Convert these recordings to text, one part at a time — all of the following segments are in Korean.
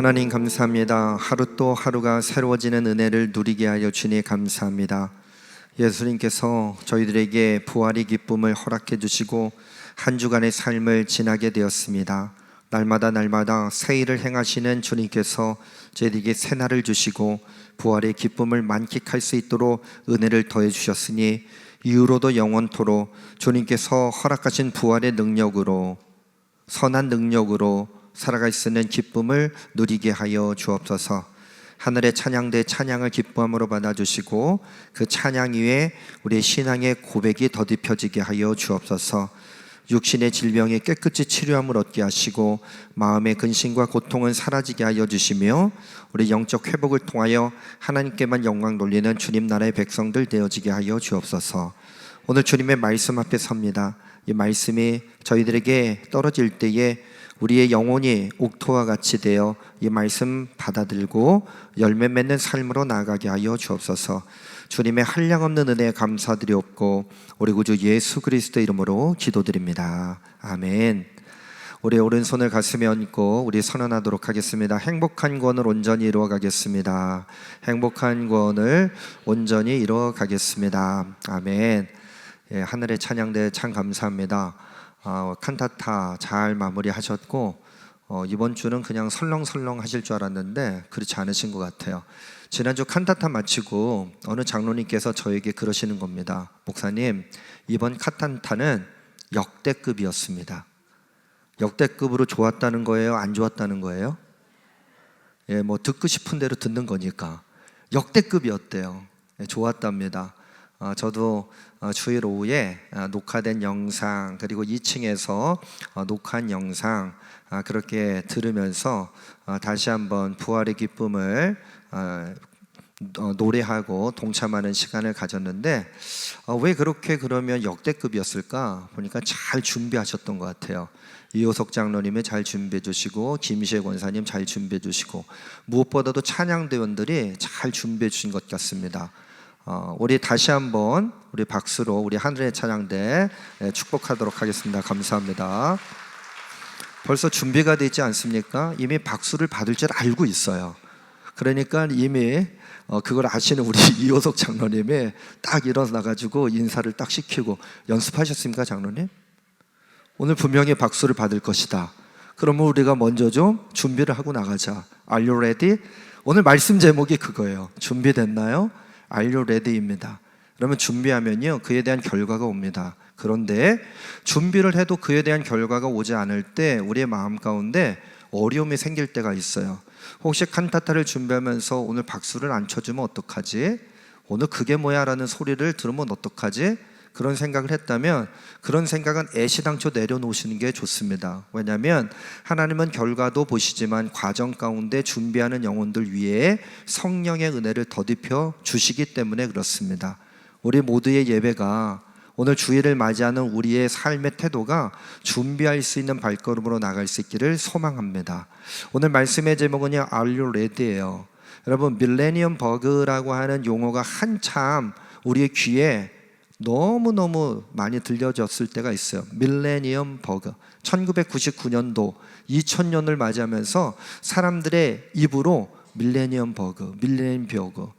하나님 감사합니다. 하루 또 하루가 새로워지는 은혜를 누리게 하여 주니 감사합니다. 예수님께서 저희들에게 부활의 기쁨을 허락해 주시고 한 주간의 삶을 지나게 되었습니다. 날마다 새 일을 행하시는 주님께서 저희에게 새날을 주시고 부활의 기쁨을 만끽할 수 있도록 은혜를 더해 주셨으니 이후로도 영원토록 주님께서 허락하신 부활의 능력으로, 선한 능력으로 살아갈 수 있는 기쁨을 누리게 하여 주옵소서. 하늘의 찬양대 찬양을 기쁨으로 받아주시고 그 찬양 위에 우리의 신앙의 고백이 더딥혀지게 하여 주옵소서. 육신의 질병이 깨끗이 치료함을 얻게 하시고 마음의 근심과 고통은 사라지게 하여 주시며 우리 영적 회복을 통하여 하나님께만 영광 돌리는 주님 나라의 백성들 되어지게 하여 주옵소서. 오늘 주님의 말씀 앞에 섭니다. 이 말씀이 저희들에게 떨어질 때에 우리의 영혼이 옥토와 같이 되어 이 말씀 받아들고 열매 맺는 삶으로 나아가게 하여 주옵소서. 주님의 한량없는 은혜에 감사드리옵고 우리 구주 예수 그리스도 이름으로 기도드립니다. 아멘. 우리 오른손을 가슴에 얹고 우리 선언하도록 하겠습니다. 행복한 구원을 온전히 이루어가겠습니다. 행복한 구원을 온전히 이루어가겠습니다. 아멘. 예, 하늘의 찬양대 참 감사합니다. 칸타타 잘 마무리하셨고 이번 주는 그냥 설렁설렁 하실 줄 알았는데 그렇지 않으신 것 같아요. 지난주 칸타타 마치고 어느 장로님께서 저에게 그러시는 겁니다. 목사님, 이번 칸타타는 역대급이었습니다. 역대급으로 좋았다는 거예요? 안 좋았다는 거예요? 예, 뭐 듣고 싶은 대로 듣는 거니까 역대급이었대요. 예, 좋았답니다. 저도 주일 오후에 녹화된 영상 그리고 2층에서 녹화한 영상 그렇게 들으면서 다시 한번 부활의 기쁨을 노래하고 동참하는 시간을 가졌는데 왜 그렇게 그러면 역대급이었을까 보니까 잘 준비하셨던 것 같아요. 이호석 장로님이 잘 준비해 주시고 김시혜 권사님 잘 준비해 주시고 무엇보다도 찬양대원들이 잘 준비해 주신 것 같습니다. 우리 다시 한번 우리 박수로 우리 하늘의 찬양대 축복하도록 하겠습니다. 감사합니다. 벌써 준비가 되지 않습니까? 이미 박수를 받을 줄 알고 있어요. 그러니까 이미 그걸 아시는 우리 이호석 장로님이 딱 일어나가지고 인사를 딱 시키고 연습하셨습니까, 장로님? 오늘 분명히 박수를 받을 것이다. 그러면 우리가 먼저 좀 준비를 하고 나가자. Are you ready? 오늘 말씀 제목이 그거예요. 준비됐나요? Are you ready입니다. 그러면 준비하면요 그에 대한 결과가 옵니다. 그런데 준비를 해도 그에 대한 결과가 오지 않을 때 우리의 마음 가운데 어려움이 생길 때가 있어요. 혹시 칸타타를 준비하면서 오늘 박수를 안 쳐주면 어떡하지? 오늘 그게 뭐야? 라는 소리를 들으면 어떡하지? 그런 생각을 했다면 그런 생각은 애시당초 내려놓으시는 게 좋습니다. 왜냐하면 하나님은 결과도 보시지만 과정 가운데 준비하는 영혼들 위에 성령의 은혜를 더딥혀 주시기 때문에 그렇습니다. 우리 모두의 예배가 오늘 주일을 맞이하는 우리의 삶의 태도가 준비할 수 있는 발걸음으로 나갈 수 있기를 소망합니다. 오늘 말씀의 제목은요 Are you ready예요. 여러분 밀레니엄 버그라고 하는 용어가 한참 우리의 귀에 너무너무 많이 들려졌을 때가 있어요. 밀레니엄 버그 1999년도 2000년을 맞이하면서 사람들의 입으로 밀레니엄 버그,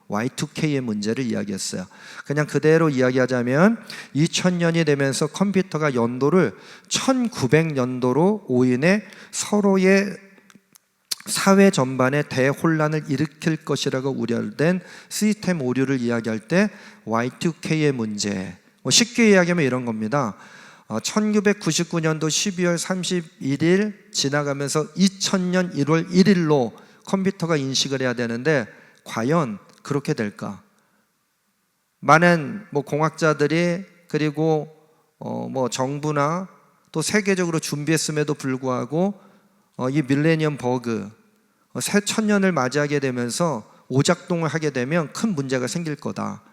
Y2K의 문제를 이야기했어요. 그냥 그대로 이야기하자면 2000년이 되면서 컴퓨터가 연도를 1900년도로 오인해 서로의 사회 전반에 대혼란을 일으킬 것이라고 우려된 시스템 오류를 이야기할 때 Y2K의 문제, 쉽게 이야기하면 이런 겁니다. 1999년도 12월 31일 지나가면서 2000년 1월 1일로 컴퓨터가 인식을 해야 되는데 과연 그렇게 될까? 많은 공학자들이 그리고 정부나 또 세계적으로 준비했음에도 불구하고 이 밀레니엄 버그 새 천년을 맞이하게 되면서 오작동을 하게 되면 큰 문제가 생길 거다.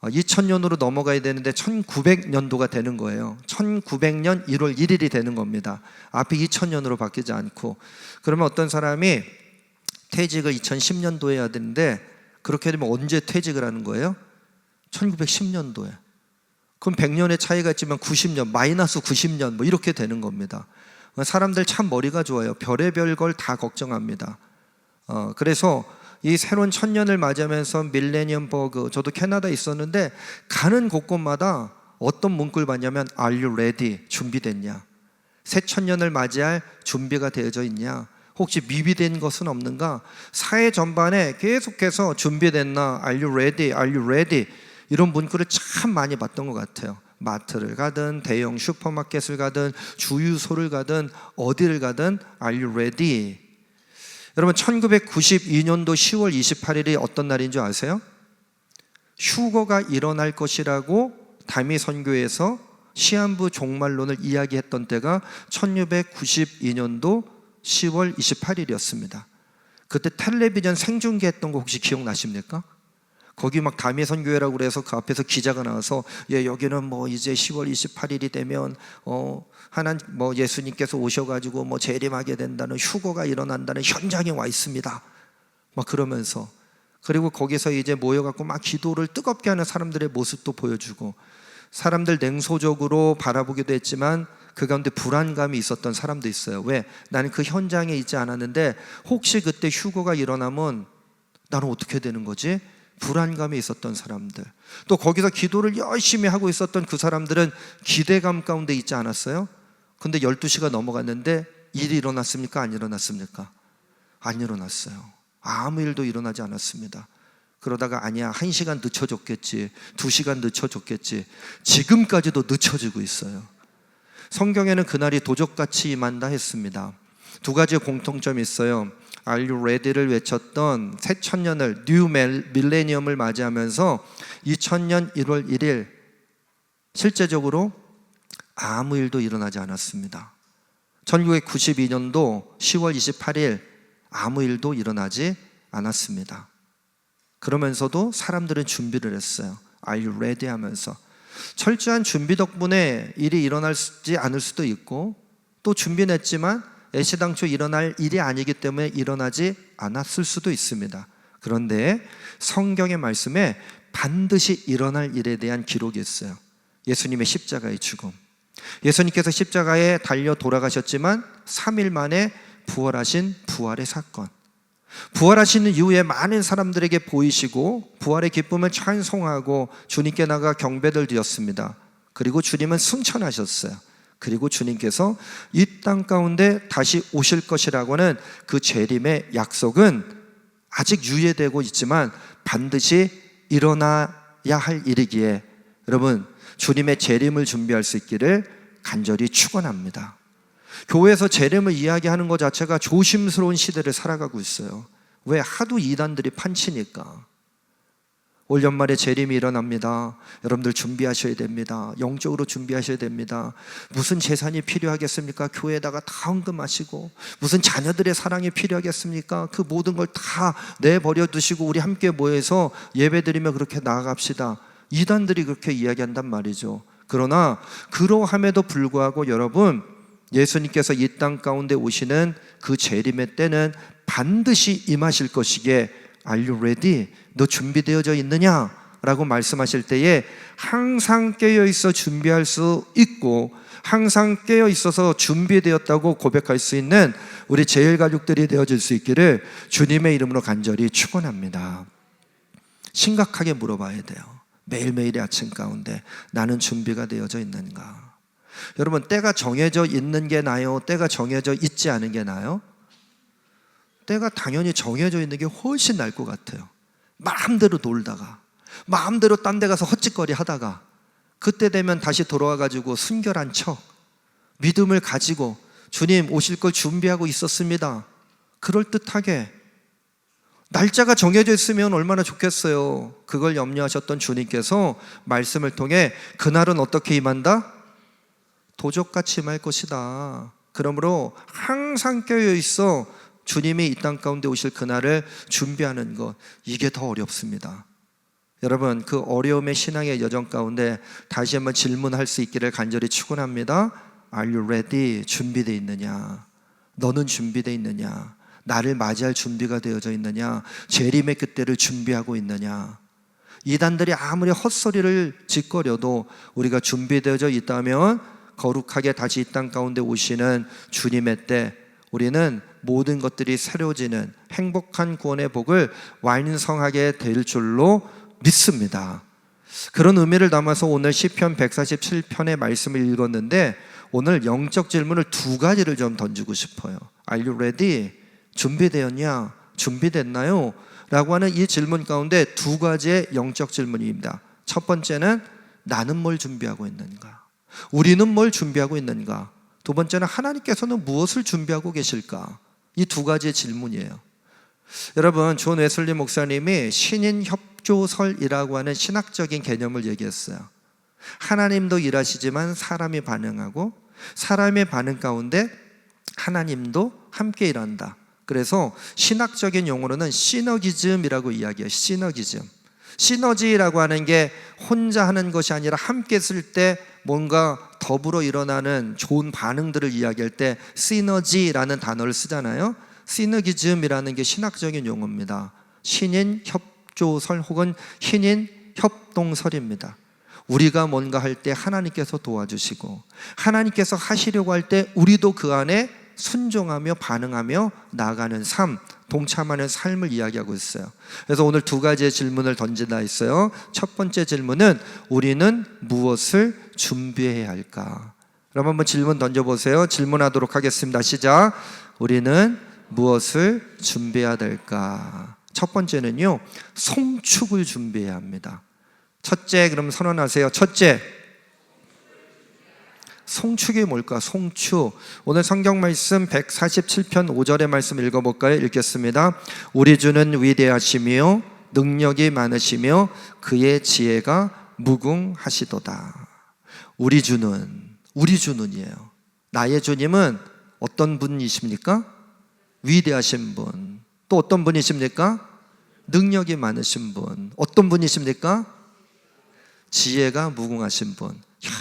2000년으로 넘어가야 되는데 1900년도가 되는 거예요. 1900년 1월 1일이 되는 겁니다. 앞이 2000년으로 바뀌지 않고. 그러면 어떤 사람이 퇴직을 2010년도에 해야 되는데 그렇게 되면 언제 퇴직을 하는 거예요? 1910년도에. 그럼 100년의 차이가 있지만 90년, 마이너스 90년 이렇게 되는 겁니다. 사람들 참 머리가 좋아요. 별의별 걸 다 걱정합니다. 그래서 이 새로운 천년을 맞이하면서 밀레니엄 버그, 저도 캐나다에 있었는데 가는 곳곳마다 어떤 문구를 봤냐면 Are you ready? 준비됐냐? 새 천년을 맞이할 준비가 되어져 있냐? 혹시 미비된 것은 없는가? 사회 전반에 계속해서 준비됐나? Are you ready? Are you ready? 이런 문구를 참 많이 봤던 것 같아요. 마트를 가든 대형 슈퍼마켓을 가든 주유소를 가든 어디를 가든 Are you ready? 여러분 1992년도 10월 28일이 어떤 날인 줄 아세요? 휴거가 일어날 것이라고 담임 선교에서 시한부 종말론을 이야기했던 때가 1992년도 10월 28일이었습니다. 그때 텔레비전 생중계했던 거 혹시 기억나십니까? 거기 막 담임 선교회라고 그래서 그 앞에서 기자가 나와서 여기는 뭐 이제 10월 28일이 되면 예수님께서 오셔가지고 뭐 재림하게 된다는 휴거가 일어난다는 현장에 와 있습니다. 막 그러면서 그리고 거기서 이제 모여갖고 막 기도를 뜨겁게 하는 사람들의 모습도 보여주고 사람들 냉소적으로 바라보기도 했지만 그 가운데 불안감이 있었던 사람도 있어요. 왜? 나는 그 현장에 있지 않았는데 혹시 그때 휴거가 일어나면 나는 어떻게 되는 거지? 불안감이 있었던 사람들, 또 거기서 기도를 열심히 하고 있었던 그 사람들은 기대감 가운데 있지 않았어요? 근데 12시가 넘어갔는데 일이 일어났습니까? 안 일어났습니까? 안 일어났어요. 아무 일도 일어나지 않았습니다. 그러다가 아니야, 1시간 늦춰졌겠지, 2시간 늦춰졌겠지, 지금까지도 늦춰지고 있어요. 성경에는 그날이 도적같이 임한다 했습니다. 두 가지의 공통점이 있어요. Are you ready를 외쳤던 새 천년을 뉴 밀레니엄을 맞이하면서 2000년 1월 1일 실제적으로 아무 일도 일어나지 않았습니다. 1992년도 10월 28일 아무 일도 일어나지 않았습니다. 그러면서도 사람들은 준비를 했어요. Are you ready 하면서 철저한 준비 덕분에 일이 일어나지 않을 수도 있고 또 준비는 했지만 애시당초 일어날 일이 아니기 때문에 일어나지 않았을 수도 있습니다. 그런데 성경의 말씀에 반드시 일어날 일에 대한 기록이 있어요. 예수님의 십자가의 죽음, 예수님께서 십자가에 달려 돌아가셨지만 3일 만에 부활하신 부활의 사건, 부활하시는 이후에 많은 사람들에게 보이시고 부활의 기쁨을 찬송하고 주님께 나가 경배를 드렸습니다. 그리고 주님은 승천하셨어요. 그리고 주님께서 이 땅 가운데 다시 오실 것이라고는 그 재림의 약속은 아직 유예되고 있지만 반드시 일어나야 할 일이기에 여러분 주님의 재림을 준비할 수 있기를 간절히 축원합니다. 교회에서 재림을 이야기하는 것 자체가 조심스러운 시대를 살아가고 있어요. 왜? 하도 이단들이 판치니까. 올 연말에 재림이 일어납니다. 여러분들 준비하셔야 됩니다. 영적으로 준비하셔야 됩니다. 무슨 재산이 필요하겠습니까? 교회에다가 다 헌금하시고, 무슨 자녀들의 사랑이 필요하겠습니까? 그 모든 걸 다 내버려 두시고 우리 함께 모여서 예배드리며 그렇게 나아갑시다. 이단들이 그렇게 이야기한단 말이죠. 그러나 그러함에도 불구하고 여러분, 예수님께서 이 땅 가운데 오시는 그 재림의 때는 반드시 임하실 것이기에 Are you ready? 너 준비되어져 있느냐? 라고 말씀하실 때에 항상 깨어있어 준비할 수 있고 항상 깨어있어서 준비되었다고 고백할 수 있는 우리 제일가족들이 되어질 수 있기를 주님의 이름으로 간절히 축원합니다. 심각하게 물어봐야 돼요. 매일매일의 아침 가운데 나는 준비가 되어져 있는가? 여러분, 때가 정해져 있는 게 나아요? 때가 정해져 있지 않은 게 나아요? 때가 당연히 정해져 있는 게 훨씬 나을 것 같아요. 마음대로 놀다가 마음대로 딴 데 가서 헛짓거리 하다가 그때 되면 다시 돌아와가지고 순결한 척 믿음을 가지고 주님 오실 걸 준비하고 있었습니다. 그럴듯하게 날짜가 정해져 있으면 얼마나 좋겠어요. 그걸 염려하셨던 주님께서 말씀을 통해 그날은 어떻게 임한다? 도적같이 임할 것이다. 그러므로 항상 깨어있어 주님이 이 땅 가운데 오실 그날을 준비하는 것, 이게 더 어렵습니다. 여러분, 그 어려움의 신앙의 여정 가운데 다시 한번 질문할 수 있기를 간절히 축원합니다. Are you ready? 준비되어 있느냐? 너는 준비되어 있느냐? 나를 맞이할 준비가 되어져 있느냐? 재림의 그때를 준비하고 있느냐? 이단들이 아무리 헛소리를 짓거려도 우리가 준비되어져 있다면 거룩하게 다시 이 땅 가운데 오시는 주님의 때 우리는 모든 것들이 새로워지는 행복한 구원의 복을 완성하게 될 줄로 믿습니다. 그런 의미를 담아서 오늘 시편 147편의 말씀을 읽었는데 오늘 영적 질문을 두 가지를 좀 던지고 싶어요. Are you ready? 준비되었냐? 준비됐나요? 라고 하는 이 질문 가운데 두 가지의 영적 질문입니다. 첫 번째는 나는 뭘 준비하고 있는가? 우리는 뭘 준비하고 있는가? 두 번째는 하나님께서는 무엇을 준비하고 계실까? 이 두 가지의 질문이에요. 여러분, 존 웨슬리 목사님이 신인 협조설이라고 하는 신학적인 개념을 얘기했어요. 하나님도 일하시지만 사람이 반응하고 사람의 반응 가운데 하나님도 함께 일한다. 그래서 신학적인 용어로는 시너기즘이라고 이야기해요. 시너기즘. 시너지라고 하는 게 혼자 하는 것이 아니라 함께 쓸 때 뭔가 더불어 일어나는 좋은 반응들을 이야기할 때 시너지라는 단어를 쓰잖아요. 시너기즘이라는 게 신학적인 용어입니다. 신인 협조설 혹은 신인 협동설입니다. 우리가 뭔가 할 때 하나님께서 도와주시고 하나님께서 하시려고 할 때 우리도 그 안에 순종하며 반응하며 나아가는 삶, 동참하는 삶을 이야기하고 있어요. 그래서 오늘 두 가지의 질문을 던진다 했어요. 첫 번째 질문은 우리는 무엇을 준비해야 할까? 그럼 한번 질문 던져보세요. 질문하도록 하겠습니다. 시작. 우리는 무엇을 준비해야 될까? 첫 번째는요, 송축을 준비해야 합니다. 첫째, 그럼 선언하세요. 첫째, 송축이 뭘까? 송축. 오늘 성경 말씀 147편 5절의 말씀 읽어볼까요? 읽겠습니다. 우리 주는 위대하시며 능력이 많으시며 그의 지혜가 무궁하시도다. 우리 주는이에요. 나의 주님은 어떤 분이십니까? 위대하신 분. 또 어떤 분이십니까? 능력이 많으신 분. 어떤 분이십니까? 지혜가 무궁하신 분.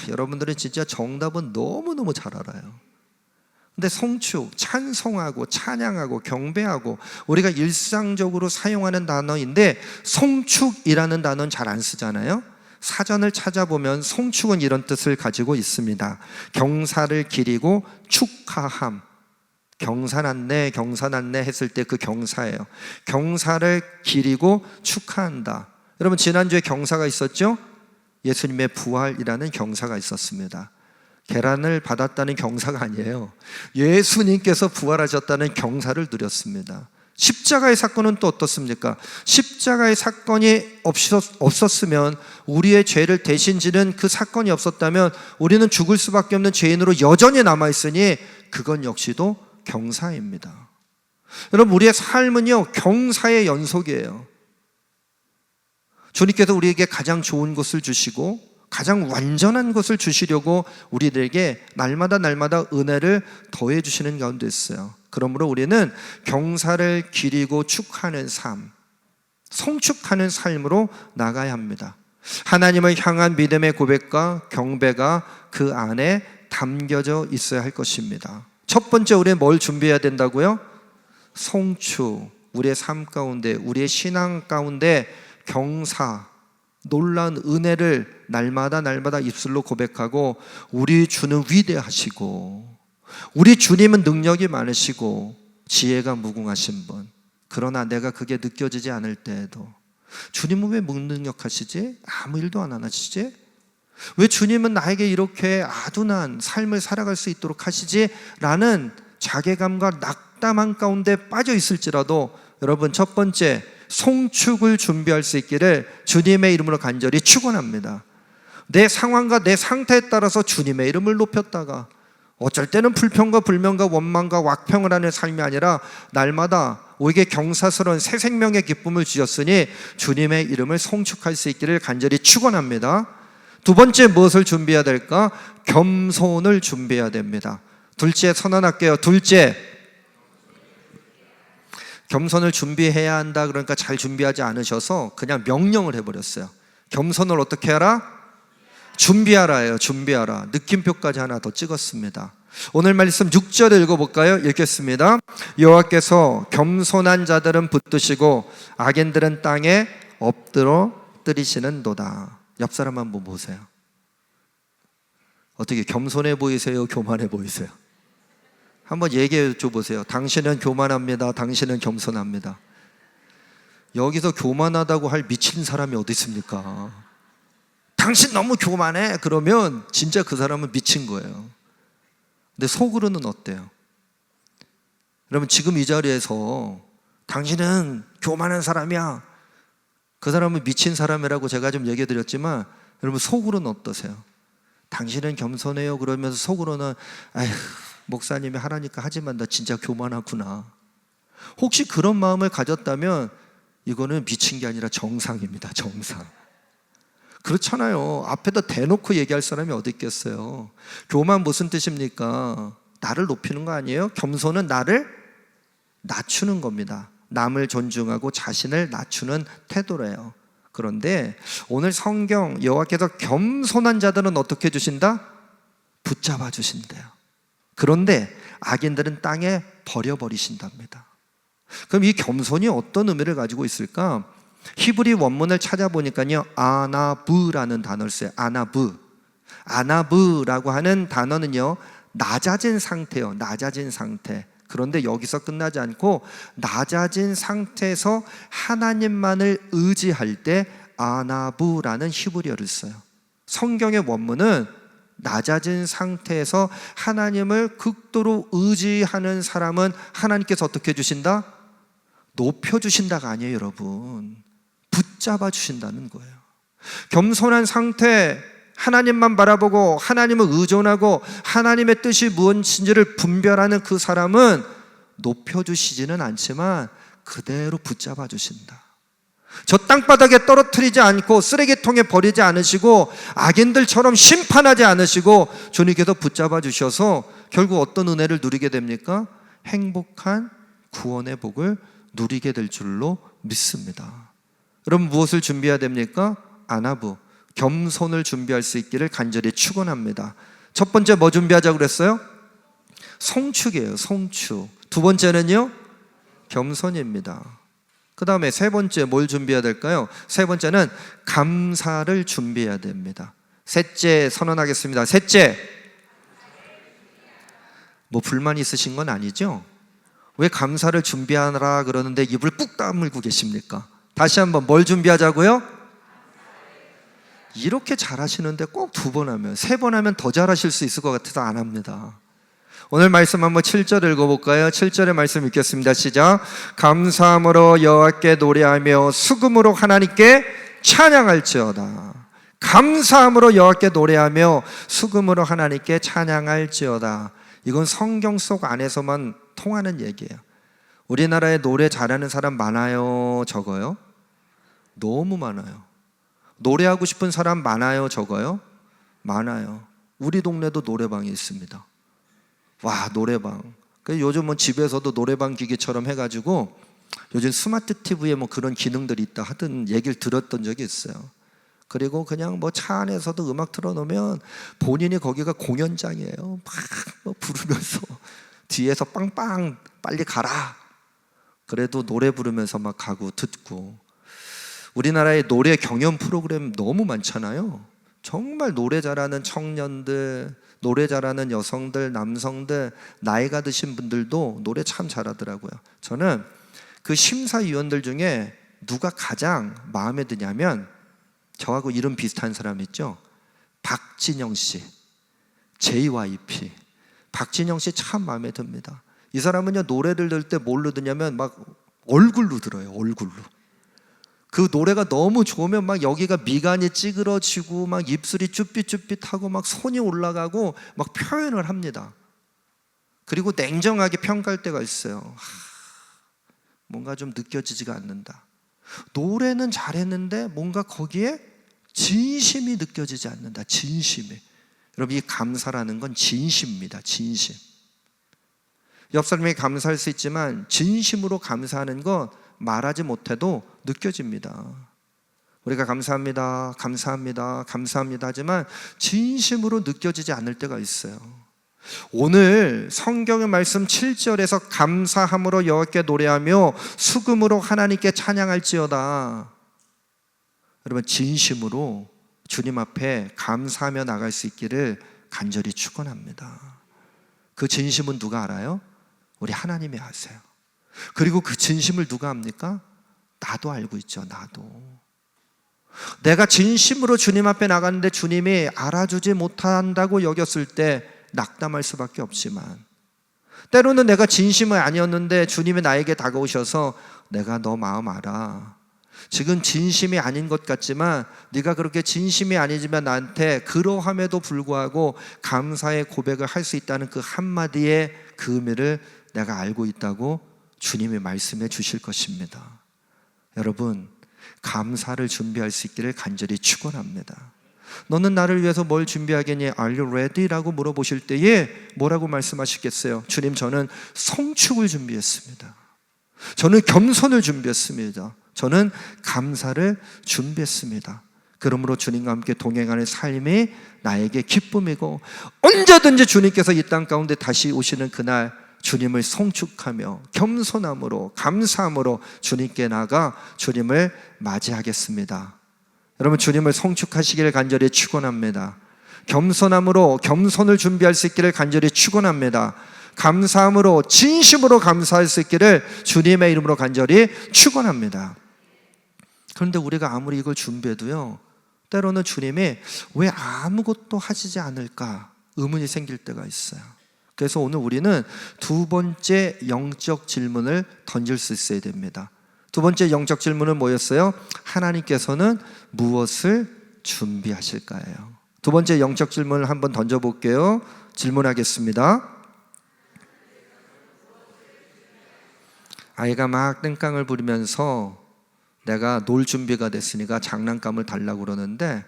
여러분들은 진짜 정답은 너무너무 잘 알아요. 근데 송축, 찬송하고 찬양하고 경배하고 우리가 일상적으로 사용하는 단어인데 송축이라는 단어는 잘 안 쓰잖아요. 사전을 찾아보면 송축은 이런 뜻을 가지고 있습니다. 경사를 기리고 축하함. 경사났네 했을 때 그 경사예요. 경사를 기리고 축하한다. 여러분, 지난주에 경사가 있었죠? 예수님의 부활이라는 경사가 있었습니다. 계란을 받았다는 경사가 아니에요. 예수님께서 부활하셨다는 경사를 누렸습니다. 십자가의 사건은 또 어떻습니까? 십자가의 사건이 없었으면, 우리의 죄를 대신 지는 그 사건이 없었다면 우리는 죽을 수밖에 없는 죄인으로 여전히 남아있으니 그건 역시도 경사입니다. 여러분, 우리의 삶은요, 경사의 연속이에요. 주님께서 우리에게 가장 좋은 것을 주시고 가장 완전한 것을 주시려고 우리들에게 날마다 은혜를 더해 주시는 가운데 있어요. 그러므로 우리는 경사를 기리고 축하는 삶, 송축하는 삶으로 나가야 합니다. 하나님을 향한 믿음의 고백과 경배가 그 안에 담겨져 있어야 할 것입니다. 첫 번째, 우리는 뭘 준비해야 된다고요? 송축. 우리의 삶 가운데, 우리의 신앙 가운데 경사, 놀라운 은혜를 날마다 입술로 고백하고, 우리 주는 위대하시고 우리 주님은 능력이 많으시고 지혜가 무궁하신 분. 그러나 내가 그게 느껴지지 않을 때에도 주님은 왜 무능력하시지? 아무 일도 안 하시지? 왜 주님은 나에게 이렇게 아둔한 삶을 살아갈 수 있도록 하시지? 라는 자괴감과 낙담한 가운데 빠져 있을지라도 여러분, 첫 번째, 송축을 준비할 수 있기를 주님의 이름으로 간절히 축원합니다. 내 상황과 내 상태에 따라서 주님의 이름을 높였다가 어쩔 때는 불평과 불명과 원망과 왁평을 하는 삶이 아니라 날마다 우리에게 경사스러운 새 생명의 기쁨을 주셨으니 주님의 이름을 송축할 수 있기를 간절히 축원합니다. 두 번째, 무엇을 준비해야 될까? 겸손을 준비해야 됩니다. 둘째, 선언할게요. 둘째, 겸손을 준비해야 한다. 그러니까 잘 준비하지 않으셔서 그냥 명령을 해버렸어요. 겸손을 어떻게 하라? 준비하라예요. 준비하라. 느낌표까지 하나 더 찍었습니다. 오늘 말씀 6절 읽어볼까요? 읽겠습니다. 여호와께서 겸손한 자들은 붙드시고 악인들은 땅에 엎드러뜨리시는도다. 옆 사람 한번 보세요. 어떻게 겸손해 보이세요? 교만해 보이세요? 한번 얘기해 줘 보세요. 당신은 교만합니다. 당신은 겸손합니다. 여기서 교만하다고 할 미친 사람이 어디 있습니까? 당신 너무 교만해. 그러면 진짜 그 사람은 미친 거예요. 근데 속으로는 어때요? 여러분, 지금 이 자리에서 당신은 교만한 사람이야, 그 사람은 미친 사람이라고 제가 좀 얘기해 드렸지만, 여러분 속으로는 어떠세요? 당신은 겸손해요. 그러면서 속으로는 아휴, 목사님이 하라니까 하지만 나 진짜 교만하구나. 혹시 그런 마음을 가졌다면 이거는 미친 게 아니라 정상입니다. 정상. 그렇잖아요. 앞에다 대놓고 얘기할 사람이 어디 있겠어요. 교만 무슨 뜻입니까? 나를 높이는 거 아니에요? 겸손은 나를 낮추는 겁니다. 남을 존중하고 자신을 낮추는 태도래요. 그런데 오늘 성경, 여호와께서 겸손한 자들은 어떻게 해주신다? 붙잡아 주신대요. 그런데 악인들은 땅에 버려버리신답니다. 그럼 이 겸손이 어떤 의미를 가지고 있을까? 히브리 원문을 찾아보니까요, 아나브라는 단어를 써요. 아나브라고 하는 단어는요, 낮아진 상태요. 낮아진 상태. 그런데 여기서 끝나지 않고 낮아진 상태에서 하나님만을 의지할 때 아나브라는 히브리어를 써요. 성경의 원문은 낮아진 상태에서 하나님을 극도로 의지하는 사람은 하나님께서 어떻게 해주신다? 높여주신다가 아니에요, 여러분. 붙잡아 주신다는 거예요. 겸손한 상태, 하나님만 바라보고 하나님을 의존하고 하나님의 뜻이 무엇인지를 분별하는 그 사람은 높여주시지는 않지만 그대로 붙잡아 주신다. 저 땅바닥에 떨어뜨리지 않고 쓰레기통에 버리지 않으시고 악인들처럼 심판하지 않으시고 주님께서 붙잡아 주셔서 결국 어떤 은혜를 누리게 됩니까? 행복한 구원의 복을 누리게 될 줄로 믿습니다. 여러분, 무엇을 준비해야 됩니까? 아나부, 겸손을 준비할 수 있기를 간절히 축원합니다. 첫 번째 뭐 준비하자고 그랬어요? 송축이에요. 송축. 두 번째는요, 겸손입니다. 그 다음에 세 번째 뭘 준비해야 될까요? 세 번째는 감사를 준비해야 됩니다. 셋째 선언하겠습니다. 셋째, 뭐 불만 있으신 건 아니죠? 왜 감사를 준비하라 그러는데 입을 꾹 다물고 계십니까? 다시 한번 뭘 준비하자고요? 이렇게 잘하시는데 꼭 두 번 하면, 세 번 하면 더 잘하실 수 있을 것 같아서 안 합니다. 오늘 말씀 한번 7절 읽어볼까요? 7절의 말씀 읽겠습니다. 시작. 감사함으로 여호와께 노래하며 수금으로 하나님께 찬양할지어다. 감사함으로 여호와께 노래하며 수금으로 하나님께 찬양할지어다. 이건 성경 속 안에서만 통하는 얘기예요. 우리나라에 노래 잘하는 사람 많아요, 적어요? 너무 많아요. 노래하고 싶은 사람 많아요, 적어요? 많아요. 우리 동네도 노래방이 있습니다. 와, 노래방. 요즘은 집에서도 노래방 기계처럼 해가지고 요즘 스마트 TV에 뭐 그런 기능들이 있다 하던 얘기를 들었던 적이 있어요. 그리고 그냥 뭐 차 안에서도 음악 틀어놓으면 본인이 거기가 공연장이에요. 막 부르면서 뒤에서 빵빵 빨리 가라. 그래도 노래 부르면서 막 가고 듣고. 우리나라에 노래 경연 프로그램 너무 많잖아요. 정말 노래 잘하는 청년들, 노래 잘하는 여성들, 남성들, 나이가 드신 분들도 노래 참 잘하더라고요. 저는 그 심사위원들 중에 누가 가장 마음에 드냐면 저하고 이름 비슷한 사람 있죠? 박진영 씨, JYP. 박진영 씨 참 마음에 듭니다. 이 사람은요, 노래를 들을 때 뭘로 듣냐면 막 얼굴로 들어요. 얼굴로. 그 노래가 너무 좋으면 막 여기가 미간이 찌그러지고 막 입술이 쭈삣쭈삣하고 막 손이 올라가고 막 표현을 합니다. 그리고 냉정하게 평가할 때가 있어요. 뭔가 좀 느껴지지가 않는다. 노래는 잘했는데 뭔가 거기에 진심이 느껴지지 않는다. 진심이. 여러분, 이 감사라는 건 진심입니다. 진심. 옆 사람에게 감사할 수 있지만 진심으로 감사하는 건 말하지 못해도 느껴집니다. 우리가 감사합니다, 감사합니다, 감사합니다 하지만 진심으로 느껴지지 않을 때가 있어요. 오늘 성경의 말씀 7절에서 감사함으로 여호와께 노래하며 수금으로 하나님께 찬양할지어다. 여러분, 진심으로 주님 앞에 감사하며 나갈 수 있기를 간절히 축원합니다. 그 진심은 누가 알아요? 우리 하나님이 아세요. 그리고 그 진심을 누가 압니까? 나도 알고 있죠. 나도. 내가 진심으로 주님 앞에 나갔는데 주님이 알아주지 못한다고 여겼을 때 낙담할 수밖에 없지만, 때로는 내가 진심이 아니었는데 주님이 나에게 다가오셔서 내가 너 마음 알아. 지금 진심이 아닌 것 같지만 네가 그렇게 진심이 아니지만 나한테 그러함에도 불구하고 감사의 고백을 할 수 있다는 그 한마디의 그 의미를 내가 알고 있다고 주님이 말씀해 주실 것입니다. 여러분, 감사를 준비할 수 있기를 간절히 축원합니다. 너는 나를 위해서 뭘 준비하겠니? Are you ready? 라고 물어보실 때에 뭐라고 말씀하시겠어요? 주님, 저는 성축을 준비했습니다. 저는 겸손을 준비했습니다. 저는 감사를 준비했습니다. 그러므로 주님과 함께 동행하는 삶이 나에게 기쁨이고, 언제든지 주님께서 이 땅 가운데 다시 오시는 그날 주님을 성축하며 겸손함으로 감사함으로 주님께 나가 주님을 맞이하겠습니다. 여러분, 주님을 성축하시기를 간절히 축원합니다. 겸손함으로 겸손을 준비할 수 있기를 간절히 축원합니다. 감사함으로 진심으로 감사할 수 있기를 주님의 이름으로 간절히 축원합니다. 그런데 우리가 아무리 이걸 준비해도요, 때로는 주님이 왜 아무것도 하시지 않을까 의문이 생길 때가 있어요. 그래서 오늘 우리는 두 번째 영적 질문을 던질 수 있어야 됩니다. 두 번째 영적 질문은 뭐였어요? 하나님께서는 무엇을 준비하실까요? 두 번째 영적 질문을 한번 던져볼게요. 질문하겠습니다. 아이가 막 땡깡을 부리면서 내가 놀 준비가 됐으니까 장난감을 달라고 그러는데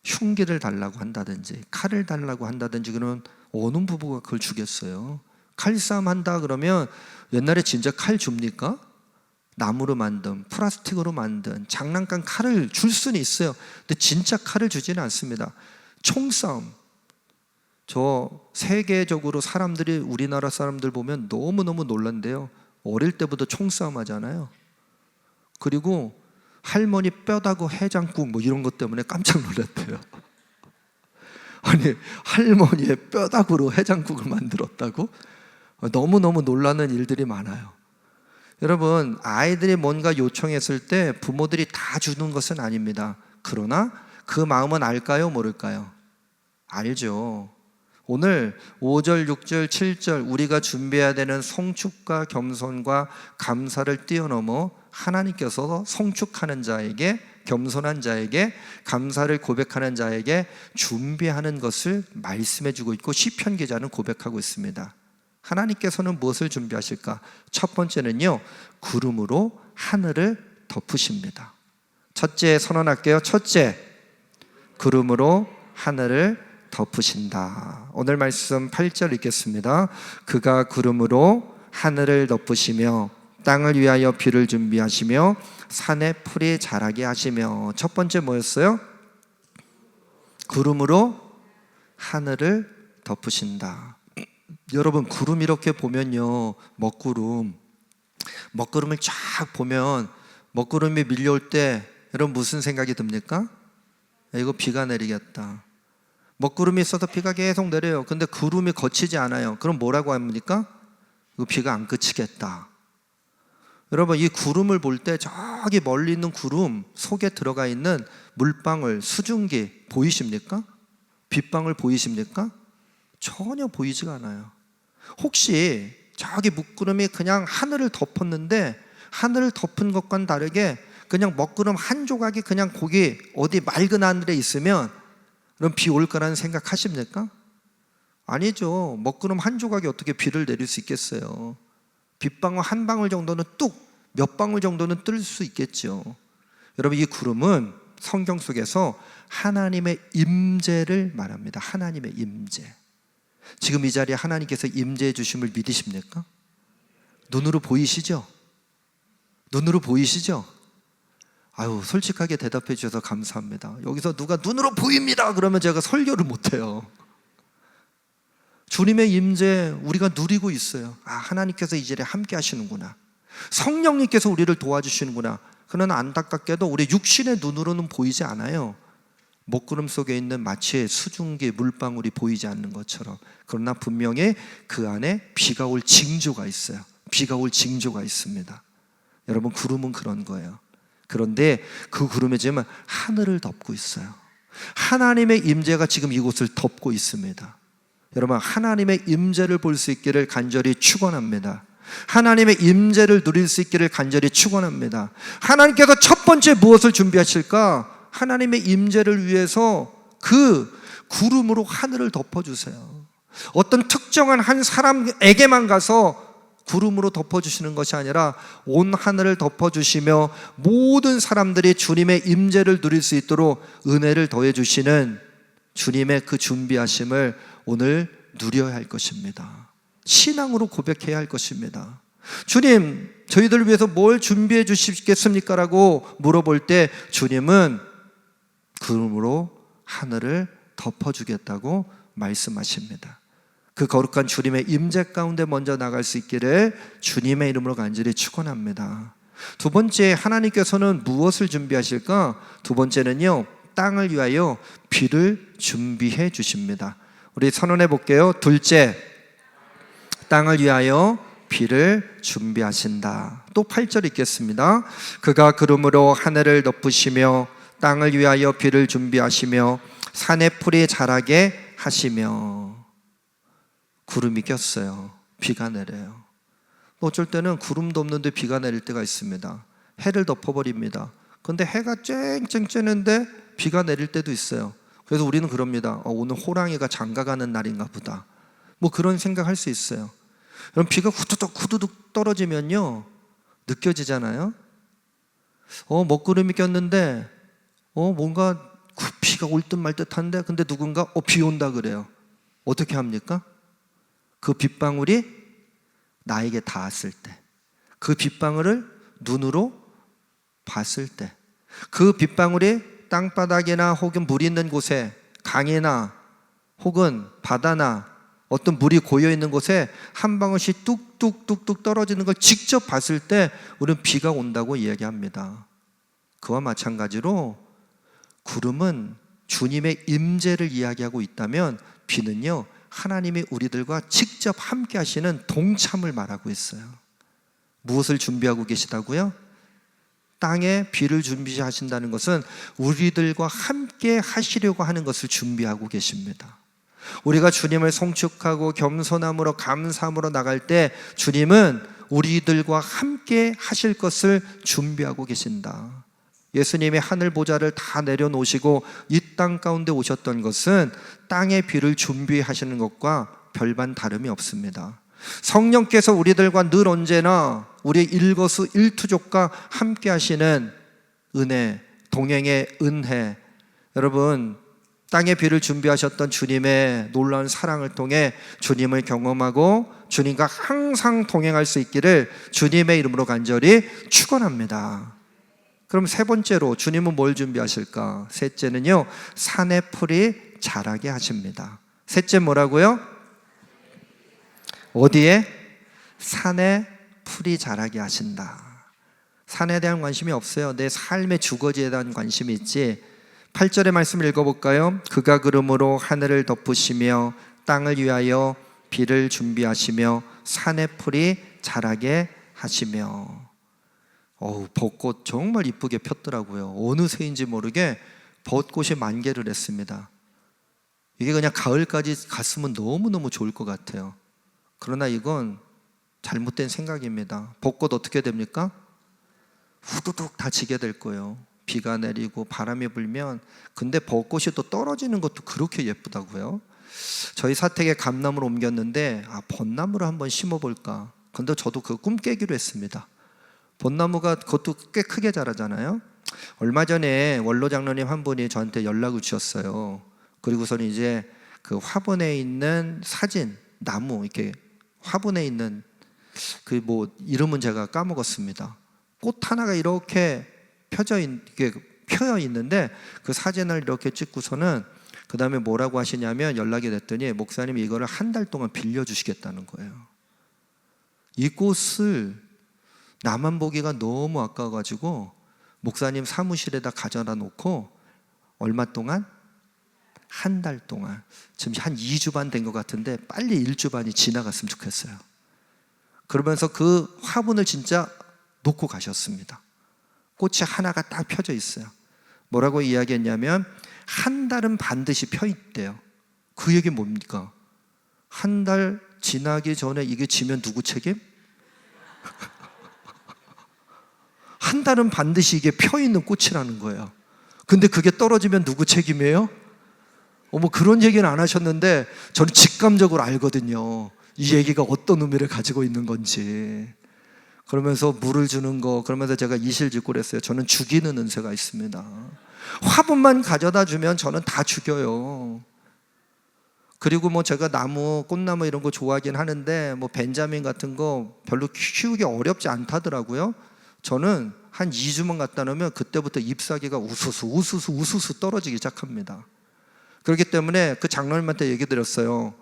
흉기를 달라고 한다든지 칼을 달라고 한다든지 그러면 어느 부부가 그걸 주겠어요? 칼싸움 한다 그러면 옛날에 진짜 칼 줍니까? 나무로 만든, 플라스틱으로 만든 장난감 칼을 줄 수는 있어요. 근데 진짜 칼을 주지는 않습니다. 총싸움. 저 세계적으로 사람들이, 우리나라 사람들 보면 너무너무 놀란대요. 어릴 때부터 총싸움 하잖아요. 그리고 할머니 뼈다구 해장국 뭐 이런 것 때문에 깜짝 놀랐대요. 아니, 할머니의 뼈다구로 해장국을 만들었다고? 너무너무 놀라는 일들이 많아요. 여러분, 아이들이 뭔가 요청했을 때 부모들이 다 주는 것은 아닙니다. 그러나 그 마음은 알까요? 모를까요? 알죠. 오늘 5절, 6절, 7절 우리가 준비해야 되는 성축과 겸손과 감사를 뛰어넘어 하나님께서 성축하는 자에게, 겸손한 자에게, 감사를 고백하는 자에게 준비하는 것을 말씀해 주고 있고 시편 기자는 고백하고 있습니다. 하나님께서는 무엇을 준비하실까? 첫 번째는요, 구름으로 하늘을 덮으십니다. 첫째 선언할게요. 첫째, 구름으로 하늘을 덮으신다. 오늘 말씀 8절 읽겠습니다. 그가 구름으로 하늘을 덮으시며 땅을 위하여 비를 준비하시며 산에 풀이 자라게 하시며. 첫 번째 뭐였어요? 구름으로 하늘을 덮으신다. 여러분, 구름 이렇게 보면요, 먹구름을 쫙 보면 먹구름이 밀려올 때 여러분 무슨 생각이 듭니까? 이거 비가 내리겠다. 먹구름이 있어서 비가 계속 내려요. 근데 구름이 거치지 않아요. 그럼 뭐라고 합니까? 이거 비가 안 그치겠다. 여러분, 이 구름을 볼 때 저기 멀리 있는 구름 속에 들어가 있는 물방울, 수증기 보이십니까? 빗방울 보이십니까? 전혀 보이지가 않아요. 혹시 저기 먹구름이 그냥 하늘을 덮었는데 하늘을 덮은 것과는 다르게 그냥 먹구름 한 조각이 그냥 거기 어디 맑은 하늘에 있으면 그럼 비 올 거라는 생각하십니까? 아니죠. 먹구름 한 조각이 어떻게 비를 내릴 수 있겠어요? 빗방울 한 방울 정도는 몇 방울 정도는 뜰 수 있겠죠. 여러분, 이 구름은 성경 속에서 하나님의 임재를 말합니다. 하나님의 임재. 지금 이 자리에 하나님께서 임재해 주심을 믿으십니까? 눈으로 보이시죠? 눈으로 보이시죠? 아유, 솔직하게 대답해 주셔서 감사합니다. 여기서 누가 눈으로 보입니다 그러면 제가 설교를 못해요. 주님의 임재 우리가 누리고 있어요. 아, 하나님께서 이 자리에 함께 하시는구나. 성령님께서 우리를 도와주시는구나. 그러나 안타깝게도 우리 육신의 눈으로는 보이지 않아요. 먹구름 속에 있는 마치 수증기 물방울이 보이지 않는 것처럼. 그러나 분명히 그 안에 비가 올 징조가 있어요. 비가 올 징조가 있습니다. 여러분, 구름은 그런 거예요. 그런데 그 구름이 지금 하늘을 덮고 있어요. 하나님의 임재가 지금 이곳을 덮고 있습니다. 여러분, 하나님의 임재를 볼 수 있기를 간절히 축원합니다. 하나님의 임재를 누릴 수 있기를 간절히 축원합니다. 하나님께서 첫 번째 무엇을 준비하실까? 하나님의 임재를 위해서 그 구름으로 하늘을 덮어주세요. 어떤 특정한 한 사람에게만 가서 구름으로 덮어주시는 것이 아니라 온 하늘을 덮어주시며 모든 사람들이 주님의 임재를 누릴 수 있도록 은혜를 더해주시는 주님의 그 준비하심을 오늘 누려야 할 것입니다. 신앙으로 고백해야 할 것입니다. 주님, 저희들을 위해서 뭘 준비해 주시겠습니까? 라고 물어볼 때 주님은 구름으로 하늘을 덮어주겠다고 말씀하십니다. 그 거룩한 주님의 임재 가운데 먼저 나갈 수 있기를 주님의 이름으로 간절히 축원합니다. 두 번째, 하나님께서는 무엇을 준비하실까? 두 번째는요, 땅을 위하여 비를 준비해 주십니다. 우리 선언해 볼게요. 둘째, 땅을 위하여 비를 준비하신다. 또 8절 읽겠습니다. 그가 구름으로 하늘을 덮으시며 땅을 위하여 비를 준비하시며 산의 풀이 자라게 하시며. 구름이 꼈어요. 비가 내려요. 어쩔 때는 구름도 없는데 비가 내릴 때가 있습니다. 해를 덮어버립니다. 그런데 해가 쨍쨍 쬐는데 비가 내릴 때도 있어요. 그래서 우리는 그럽니다. 오늘 호랑이가 장가가는 날인가 보다. 뭐 그런 생각할 수 있어요. 그럼 비가 후두둑 떨어지면요, 느껴지잖아요. 먹구름이 꼈는데 뭔가 비가 올 듯 말 듯한데, 근데 누군가 비 온다 그래요. 어떻게 합니까? 그 빗방울이 나에게 닿았을 때, 그 빗방울을 눈으로 봤을 때, 그 빗방울이 땅바닥이나 혹은 물 있는 곳에, 강이나 혹은 바다나 어떤 물이 고여있는 곳에 한 방울씩 뚝뚝뚝뚝 떨어지는 걸 직접 봤을 때 우리는 비가 온다고 이야기합니다. 그와 마찬가지로 구름은 주님의 임재를 이야기하고 있다면 비는요, 하나님이 우리들과 직접 함께 하시는 동참을 말하고 있어요. 무엇을 준비하고 계시다고요? 땅에 비를 준비하신다는 것은 우리들과 함께 하시려고 하는 것을 준비하고 계십니다. 우리가 주님을 송축하고 겸손함으로 감사함으로 나갈 때 주님은 우리들과 함께 하실 것을 준비하고 계신다. 예수님이 하늘 보좌를 다 내려놓으시고 이 땅 가운데 오셨던 것은 땅의 비를 준비하시는 것과 별반 다름이 없습니다. 성령께서 우리들과 늘 언제나 우리의 일거수일투족과 함께 하시는 은혜, 동행의 은혜. 여러분, 땅의 비를 준비하셨던 주님의 놀라운 사랑을 통해 주님을 경험하고 주님과 항상 동행할 수 있기를 주님의 이름으로 간절히 축원합니다. 그럼 세 번째로 주님은 뭘 준비하실까? 셋째는요, 산의 풀이 자라게 하십니다. 셋째 뭐라고요? 어디에? 산에 풀이 자라게 하신다. 산에 대한 관심이 없어요. 내 삶의 주거지에 대한 관심이 있지. 8절의 말씀을 읽어볼까요? 그가 구름으로 하늘을 덮으시며 땅을 위하여 비를 준비하시며 산의 풀이 자라게 하시며. 벚꽃 정말 이쁘게 폈더라고요. 어느 새인지 모르게 벚꽃이 만개를 했습니다. 이게 그냥 가을까지 갔으면 너무너무 좋을 것 같아요. 그러나 이건 잘못된 생각입니다. 벚꽃 어떻게 됩니까? 후두둑 다 지게 될 거예요. 비가 내리고 바람이 불면. 근데 벚꽃이 또 떨어지는 것도 그렇게 예쁘다고요. 저희 사택에 감나무를 옮겼는데 벚나무를 한번 심어볼까. 근데 저도 그 꿈 깨기로 했습니다. 벚나무가 그것도 꽤 크게 자라잖아요. 얼마 전에 원로 장로님 한 분이 저한테 연락을 주셨어요. 그리고서는 이제 그 화분에 있는 사진, 나무, 이렇게 화분에 있는 그 이름은 제가 까먹었습니다. 꽃 하나가 이렇게 펴여 있는데 그 사진을 이렇게 찍고서는 그 다음에 뭐라고 하시냐면 연락이 됐더니 목사님이 이거를 한 달 동안 빌려주시겠다는 거예요. 이 꽃을 나만 보기가 너무 아까워가지고 목사님 사무실에다 가져다 놓고 얼마 동안? 한 달 동안. 지금 한 2주 반 된 것 같은데 빨리 1주 반이 지나갔으면 좋겠어요. 그러면서 그 화분을 진짜 놓고 가셨습니다. 꽃이 하나가 딱 펴져 있어요. 뭐라고 이야기했냐면 한 달은 반드시 펴 있대요. 그 얘기 뭡니까? 한 달 지나기 전에 이게 지면 누구 책임? 한 달은 반드시 이게 펴 있는 꽃이라는 거예요. 근데 그게 떨어지면 누구 책임이에요? 그런 얘기는 안 하셨는데 저는 직감적으로 알거든요. 이 얘기가 어떤 의미를 가지고 있는 건지. 그러면서 물을 주는 거, 그러면서 제가 이실직고를 했어요. 저는 죽이는 은사가 있습니다. 화분만 가져다 주면 저는 다 죽여요. 그리고 제가 나무, 꽃나무 이런 거 좋아하긴 하는데 벤자민 같은 거 별로 키우기 어렵지 않다더라고요. 저는 한 2주만 갖다 놓으면 그때부터 잎사귀가 우수수 떨어지기 시작합니다. 그렇기 때문에 그 장로님한테 얘기 드렸어요.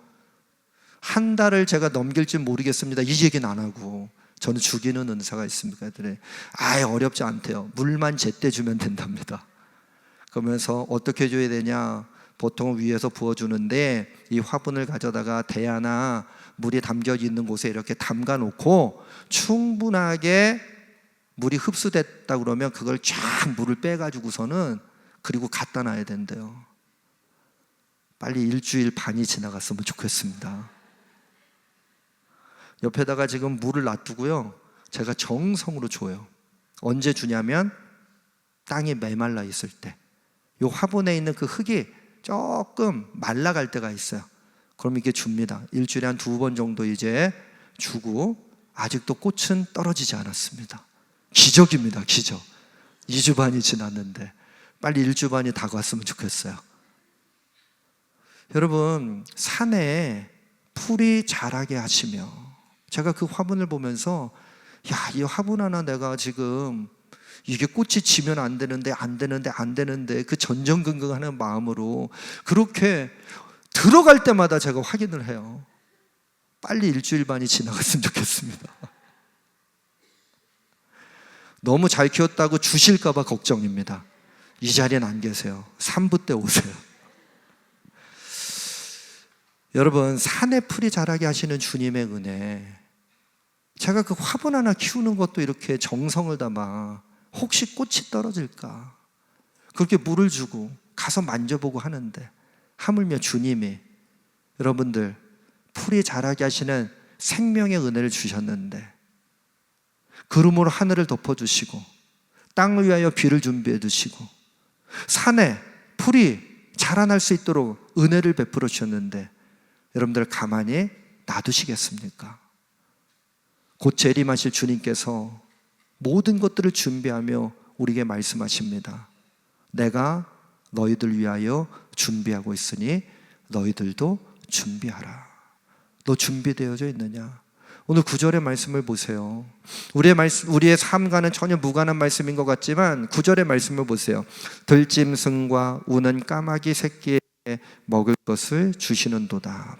한 달을 제가 넘길지 모르겠습니다. 이 얘기는 안 하고 저는 죽이는 은사가 있습니까? 그래. 아예 어렵지 않대요. 물만 제때 주면 된답니다. 그러면서 어떻게 줘야 되냐? 보통 위에서 부어주는데 이 화분을 가져다가 대야나 물이 담겨 있는 곳에 이렇게 담가 놓고 충분하게 물이 흡수됐다 그러면 그걸 쫙 물을 빼가지고서는 그리고 갖다 놔야 된대요. 빨리 일주일 반이 지나갔으면 좋겠습니다. 옆에다가 지금 물을 놔두고요. 제가 정성으로 줘요. 언제 주냐면 땅이 메말라 있을 때. 이 화분에 있는 그 흙이 조금 말라갈 때가 있어요. 그럼 이게 줍니다. 일주일에 한 2번 정도 이제 주고 아직도 꽃은 떨어지지 않았습니다. 기적입니다. 기적. 2주 반이 지났는데 빨리 1주 반이 다가왔으면 좋겠어요. 여러분, 산에 풀이 자라게 하시며, 제가 그 화분을 보면서 이 화분 하나 내가 지금 이게 꽃이 지면 안 되는데 그 전전긍긍하는 마음으로 그렇게 들어갈 때마다 제가 확인을 해요. 빨리 일주일 반이 지나갔으면 좋겠습니다. 너무 잘 키웠다고 주실까 봐 걱정입니다. 이 자리엔 안 계세요. 3부 때 오세요. 여러분, 산에 풀이 자라게 하시는 주님의 은혜, 제가 그 화분 하나 키우는 것도 이렇게 정성을 담아 혹시 꽃이 떨어질까 그렇게 물을 주고 가서 만져보고 하는데, 하물며 주님이 여러분들 풀이 자라게 하시는 생명의 은혜를 주셨는데 구름으로 하늘을 덮어주시고 땅을 위하여 비를 준비해 두시고 산에 풀이 자라날 수 있도록 은혜를 베풀어 주셨는데 여러분들 가만히 놔두시겠습니까? 곧 재림하실 주님께서 모든 것들을 준비하며 우리에게 말씀하십니다. 내가 너희들 위하여 준비하고 있으니 너희들도 준비하라. 너 준비되어져 있느냐? 오늘 9절의 말씀을 보세요. 우리의 삶과는 전혀 무관한 말씀인 것 같지만 9절의 말씀을 보세요. 들짐승과 우는 까마귀 새끼에 먹을 것을 주시는도다.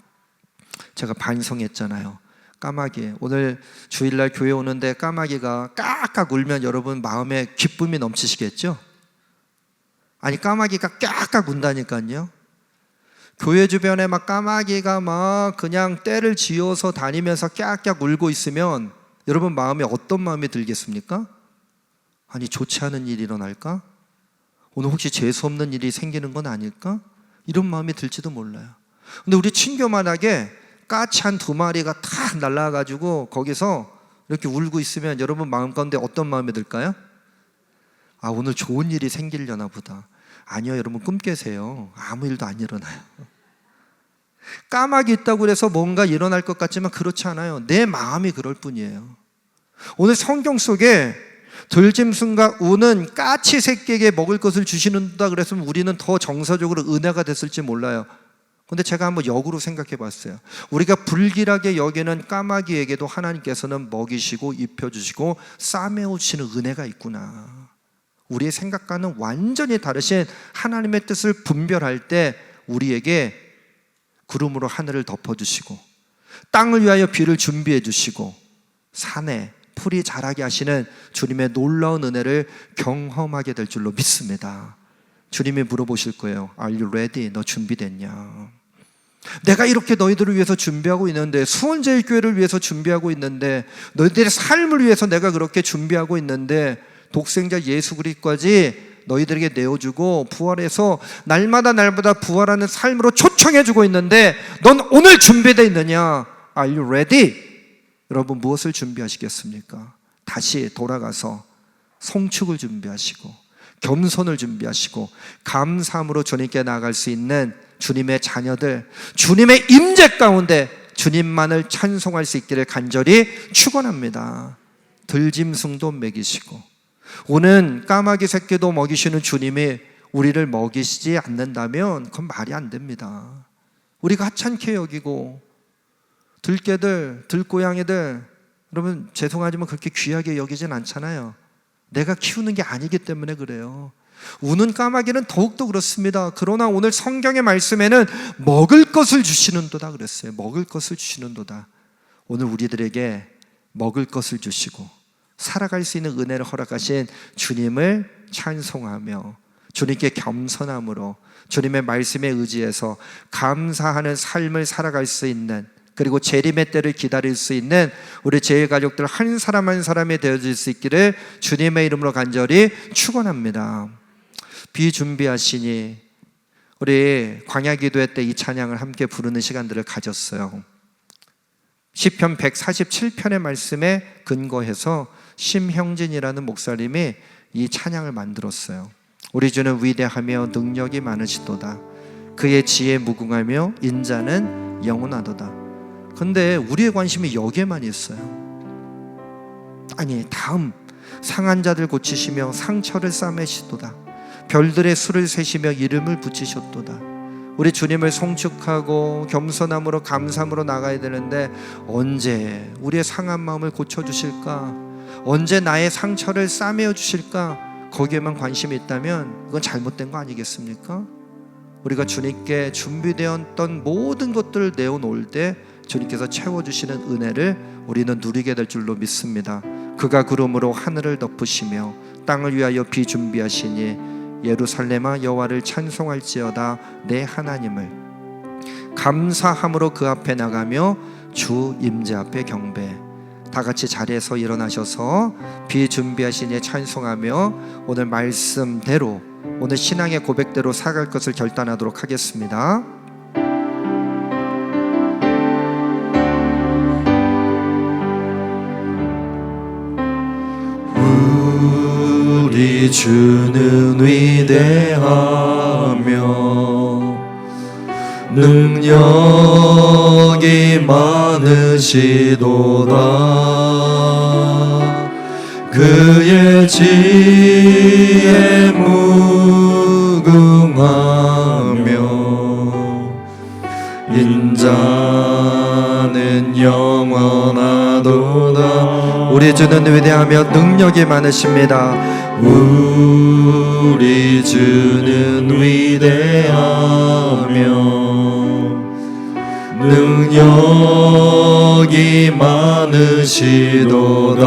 제가 반성했잖아요. 까마귀, 오늘 주일날 교회 오는데 까마귀가 깍깍 울면 여러분 마음에 기쁨이 넘치시겠죠? 아니, 까마귀가 깍깍 운다니까요. 교회 주변에 막 까마귀가 막 그냥 떼를 지어서 다니면서 깍깍 울고 있으면 여러분 마음에 어떤 마음이 들겠습니까? 아니, 좋지 않은 일이 일어날까? 오늘 혹시 재수없는 일이 생기는 건 아닐까? 이런 마음이 들지도 몰라요. 근데 우리 친교만하게 까치 한 2마리가 탁 날라와가지고 거기서 이렇게 울고 있으면 여러분 마음 가운데 어떤 마음이 들까요? 아, 오늘 좋은 일이 생기려나 보다. 아니요, 여러분 꿈 깨세요. 아무 일도 안 일어나요. 까마귀 있다고 해서 뭔가 일어날 것 같지만 그렇지 않아요. 내 마음이 그럴 뿐이에요. 오늘 성경 속에 들짐승과 우는 까치 새끼에게 먹을 것을 주시는다 그랬으면 우리는 더 정서적으로 은혜가 됐을지 몰라요. 근데 제가 한번 역으로 생각해 봤어요. 우리가 불길하게 여기는 까마귀에게도 하나님께서는 먹이시고 입혀주시고 싸매우시는 은혜가 있구나. 우리의 생각과는 완전히 다르신 하나님의 뜻을 분별할 때 우리에게 구름으로 하늘을 덮어주시고 땅을 위하여 비를 준비해 주시고 산에 풀이 자라게 하시는 주님의 놀라운 은혜를 경험하게 될 줄로 믿습니다. 주님이 물어보실 거예요. Are you ready? 너 준비됐냐? 내가 이렇게 너희들을 위해서 준비하고 있는데, 수원제일교회를 위해서 준비하고 있는데, 너희들의 삶을 위해서 내가 그렇게 준비하고 있는데, 독생자 예수 그리스도까지 너희들에게 내어주고 부활해서 날마다 부활하는 삶으로 초청해주고 있는데, 넌 오늘 준비되어 있느냐? Are you ready? 여러분, 무엇을 준비하시겠습니까? 다시 돌아가서 송축을 준비하시고 겸손을 준비하시고 감사함으로 주님께 나아갈 수 있는 주님의 자녀들, 주님의 임재 가운데 주님만을 찬송할 수 있기를 간절히 축원합니다. 들짐승도 먹이시고 오는 까마귀 새끼도 먹이시는 주님이 우리를 먹이시지 않는다면 그건 말이 안 됩니다. 우리가 하찮게 여기고 들개들, 들고양이들, 여러분 죄송하지만 그렇게 귀하게 여기진 않잖아요. 내가 키우는 게 아니기 때문에 그래요. 우는 까마귀는 더욱더 그렇습니다. 그러나 오늘 성경의 말씀에는 먹을 것을 주시는도다 그랬어요. 먹을 것을 주시는도다. 오늘 우리들에게 먹을 것을 주시고 살아갈 수 있는 은혜를 허락하신 주님을 찬송하며 주님께 겸손함으로 주님의 말씀에 의지해서 감사하는 삶을 살아갈 수 있는, 그리고 재림의 때를 기다릴 수 있는 우리 제일가족들 한 사람 한 사람이 되어질 수 있기를 주님의 이름으로 간절히 축원합니다. 비준비하시니 우리 광야기도회 때 이 찬양을 함께 부르는 시간들을 가졌어요. 시편 147편의 말씀에 근거해서 심형진이라는 목사님이 이 찬양을 만들었어요. 우리 주는 위대하며 능력이 많으시도다. 그의 지혜 무궁하며 인자는 영원하도다. 근데 우리의 관심이 여기에만 있어요. 아니, 다음 상한 자들 고치시며 상처를 싸매시도다. 별들의 수를 세시며 이름을 붙이셨도다. 우리 주님을 송축하고 겸손함으로 감사함으로 나가야 되는데 언제 우리의 상한 마음을 고쳐주실까? 언제 나의 상처를 싸매어 주실까? 거기에만 관심이 있다면 그건 잘못된 거 아니겠습니까? 우리가 주님께 준비되었던 모든 것들을 내어놓을 때 주님께서 채워주시는 은혜를 우리는 누리게 될 줄로 믿습니다. 그가 구름으로 하늘을 덮으시며 땅을 위하여 비 준비하시니 예루살렘아 여호와를 찬송할지어다. 내 하나님을 감사함으로 그 앞에 나가며 주 임재 앞에 경배. 다 같이 자리에서 일어나셔서 비 준비하시니 찬송하며 오늘 말씀대로, 오늘 신앙의 고백대로 살아갈 것을 결단하도록 하겠습니다. 우리 주는 위대하며 능력이 많으시도다. 그의 지혜 무궁하며 인자는 영원하도다. 우리 주는 위대하며 능력이 많으십니다. 우리 주는 위대하며 능력이 많으시도다.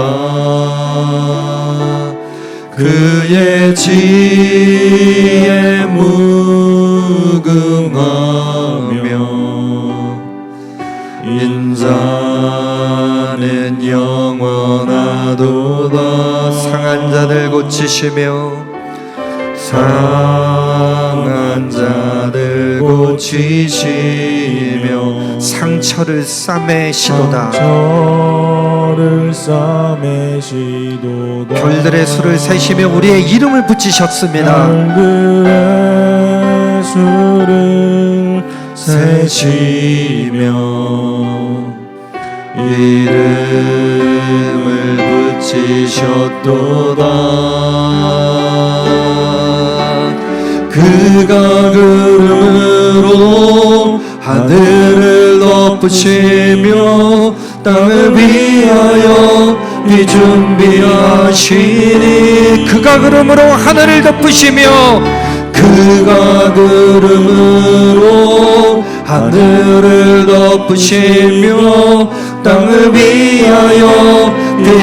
그의 지혜 무궁하며 인자는 영원하도다. 상한 자들 고치시며 상한 자들 고치시며 상처를 싸매시도다. 상처를 싸매시도다. 별들의 수를 세시며 우리의 이름을 붙이셨습니다. 별들의 수를 세시며 이름을 붙이셨도다. 그가 구름으로 하늘을 덮으시며 땅을 위하여 비 준비하시니. 그가 구름으로 하늘을 덮으시며 그가 구름으로 하늘을 덮으시며 땅을 위하여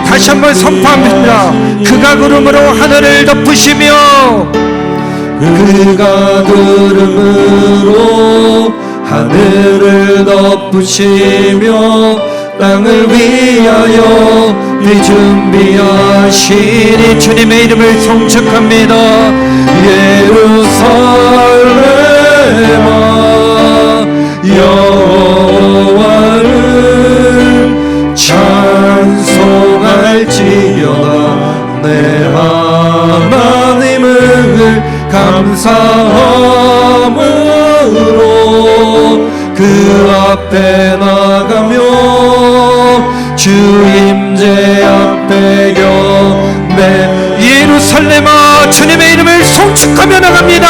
다시 한번 선포합니다. 그가 구름으로 하늘을 덮으시며 그가 구름으로 하늘을 덮으시며 땅을 위하여 비 준비하시니 주님의 이름을 송축합니다. 예루살렘아 여호와를 찬송할지어다. 내 하나님을 감사함으로 그 앞에 나가며 주 임재 앞에 경배. 예루살렘아 주님의 이름을 송축하며 나갑니다.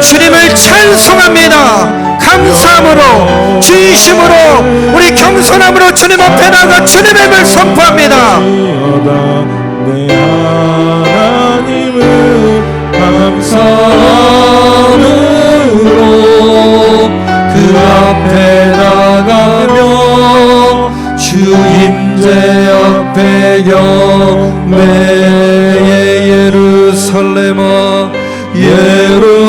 주님을 찬송합니다. 감사함으로 진심으로 우리 겸손함으로 주님 앞에 나가 주님의 이름을 선포합니다. 내 하나님을 감사함으로 그 앞에 나가며 주 임재 앞에 경배에. 예루살렘아 예루살렘아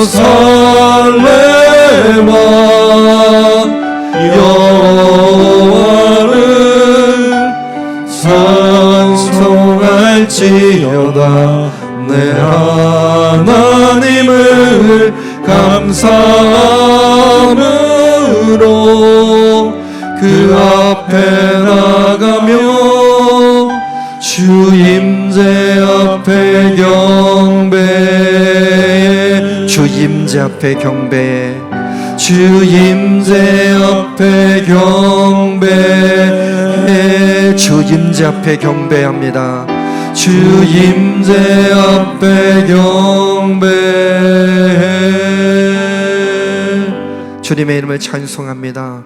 여호와를 찬송할지어다. 내 하나님을 감사함으로 그 앞에 나가며 주 임재 앞에 경배에. 주 임재 앞에 경배에. 주 임재 앞에 경배에. 주 임재 앞에 경배합니다. 주 임재 앞에 경배해. 주님의 이름을 찬송합니다.